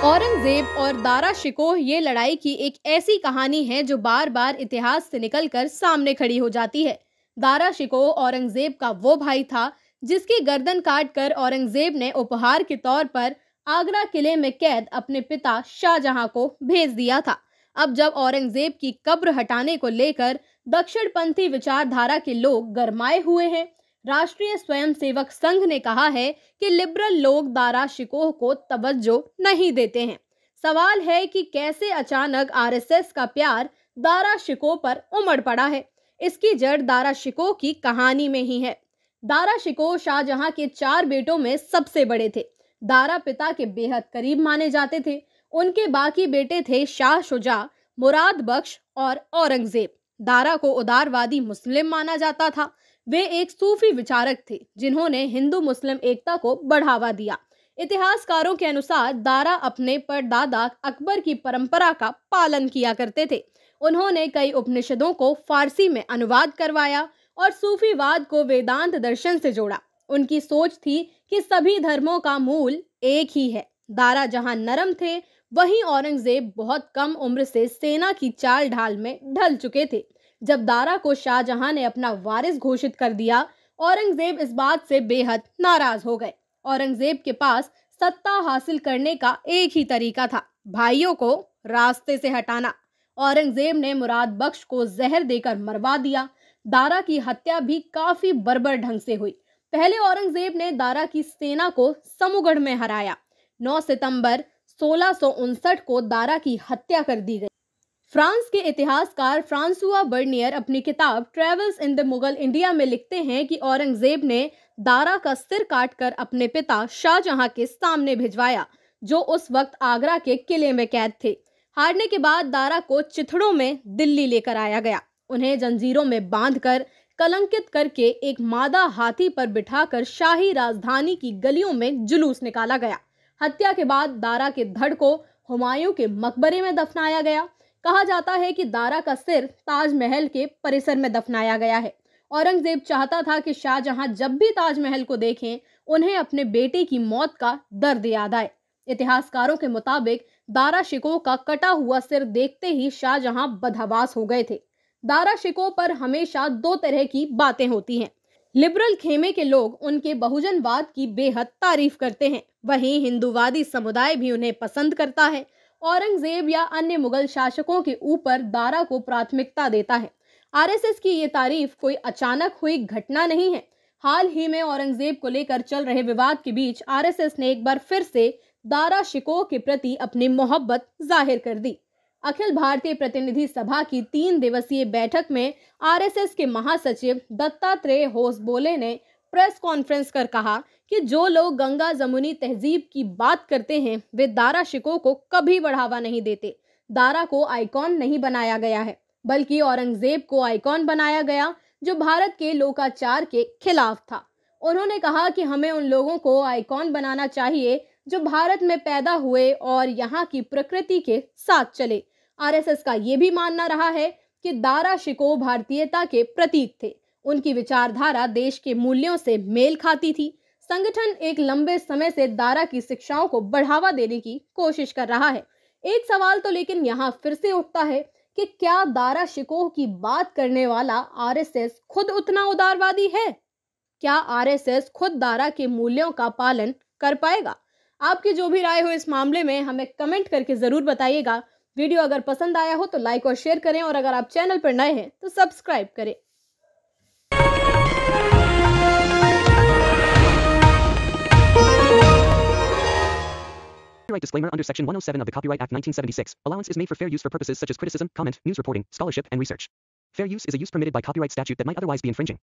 औरंगजेब और दारा शिकोह ये लड़ाई की एक ऐसी कहानी है जो बार बार इतिहास से निकलकर सामने खड़ी हो जाती है। दारा शिकोह औरंगजेब का वो भाई था जिसकी गर्दन काटकर औरंगजेब ने उपहार के तौर पर आगरा किले में कैद अपने पिता शाहजहां को भेज दिया था। अब जब औरंगजेब की कब्र हटाने को लेकर दक्षिणपंथी विचारधारा के लोग गरमाए हुए हैं, राष्ट्रीय स्वयंसेवक संघ ने कहा है कि लिबरल लोग दारा शिकोह को तवज्जो नहीं देते हैं। सवाल है कि कैसे अचानक आरएसएस का प्यार दारा शिकोह पर उमड़ पड़ा है। इसकी जड़ दारा शिकोह की कहानी में ही है। दारा शिकोह शाहजहां के 4 बेटों में सबसे बड़े थे। दारा पिता के बेहद करीब माने जाते थे। उनके बाकी बेटे थे शाह शुजा, मुराद बख्श और औरंगजेब। दारा को उदारवादी मुस्लिम माना जाता था। वे एक सूफी विचारक थे जिन्होंने हिंदू मुस्लिम एकता को बढ़ावा दिया। इतिहासकारों के अनुसार दारा अपने परदादा अकबर की परंपरा का पालन किया करते थे। उन्होंने कई उपनिषदों को फारसी में अनुवाद करवाया और सूफीवाद को वेदांत दर्शन से जोड़ा। उनकी सोच थी कि सभी धर्मों का मूल एक ही है। दारा जहां नरम थे, वहीं औरंगजेब बहुत कम उम्र से सेना की चाल ढाल में ढल चुके थे। जब दारा को शाहजहां ने अपना वारिस घोषित कर दिया, औरंगजेब इस बात से बेहद नाराज हो गए। औरंगजेब के पास सत्ता हासिल करने का एक ही तरीका था, भाइयों को रास्ते से हटाना। औरंगजेब ने मुराद बख्श को जहर देकर मरवा दिया। दारा की हत्या भी काफी बर्बर ढंग से हुई। पहले औरंगजेब ने दारा की सेना को समूगढ़ में हराया। 9 सितंबर 1659 को दारा की हत्या कर दी गई। फ्रांस के इतिहासकार फ्रांसुआ बर्नियर अपनी किताब travels in the Mughal India में लिखते हैं कि औरंगजेब ने दारा का सिर काटकर अपने पिता शाहजहां के सामने भिजवाया, जो उस वक्त आगरा के किले में कैद थे। हारने के बाद दारा को चिथड़ों में दिल्ली लेकर आया गया। उन्हें जंजीरों में बांधकर कलंकित करके एक मादा हाथी पर बिठाकर शाही राजधानी की गलियों में जुलूस निकाला गया। हत्या के बाद दारा के धड़ को हुमायूं के मकबरे में दफनाया गया। कहा जाता है कि दारा का सिर ताजमहल के परिसर में दफनाया गया है। औरंगजेब चाहता था कि शाहजहां जब भी ताजमहल को देखें, उन्हें अपने बेटे की मौत का दर्द याद आए। इतिहासकारों के मुताबिक दारा शिकोह का कटा हुआ सिर देखते ही शाहजहां बदहवास हो गए थे। दारा शिकोह पर हमेशा 2 तरह की बातें होती हैं। लिबरल खेमे के लोग उनके बहुजनवाद की बेहद तारीफ करते हैं, वहीं हिंदूवादी समुदाय भी उन्हें पसंद करता है। औरंगजेब या अन्य मुगल शासकों के ऊपर दारा को प्राथमिकता देता है। आरएसएस की ये तारीफ कोई अचानक हुई घटना नहीं है। हाल ही में औरंगजेब को लेकर चल रहे विवाद के बीच आरएसएस ने एक बार फिर से दारा शिकोह के प्रति अपनी मोहब्बत जाहिर कर दी। अखिल भारतीय प्रतिनिधि सभा की 3 दिवसीय बैठक में आरएसएस के महासचिव दत्तात्रेय होसबोले ने प्रेस कॉन्फ्रेंस कर कहा कि जो लोग गंगा जमुनी तहजीब की बात करते हैं, वे दारा शिकोह को कभी बढ़ावा नहीं देते। दारा को आइकॉन नहीं बनाया गया है, बल्कि औरंगजेब को आइकॉन बनाया गया, जो भारत के लोकाचार के खिलाफ था। उन्होंने कहा कि हमें उन लोगों को आइकॉन बनाना चाहिए जो भारत में पैदा हुए और यहाँ की प्रकृति के साथ चले। आरएसएस का ये भी मानना रहा है कि दारा शिकोह भारतीयता के प्रतीक थे। उनकी विचारधारा देश के मूल्यों से मेल खाती थी। संगठन एक लंबे समय से दारा की शिक्षाओं को बढ़ावा देने की कोशिश कर रहा है। एक सवाल तो लेकिन यहाँ फिर से उठता है कि क्या दारा शिकोह की बात करने वाला आरएसएस खुद उतना उदारवादी है? क्या आरएसएस खुद दारा के मूल्यों का पालन कर पाएगा? आपकी जो भी राय हो इस मामले में हमें कमेंट करके जरूर बताइएगा। वीडियो अगर पसंद आया हो तो लाइक और शेयर करें, और अगर आप चैनल पर नए हैं तो सब्सक्राइब करें। Copyright disclaimer under Section 107 of the Copyright Act 1976. Allowance is made for fair use for purposes such as criticism, comment, news reporting, scholarship, and research. Fair use is a use permitted by copyright statute that might otherwise be infringing.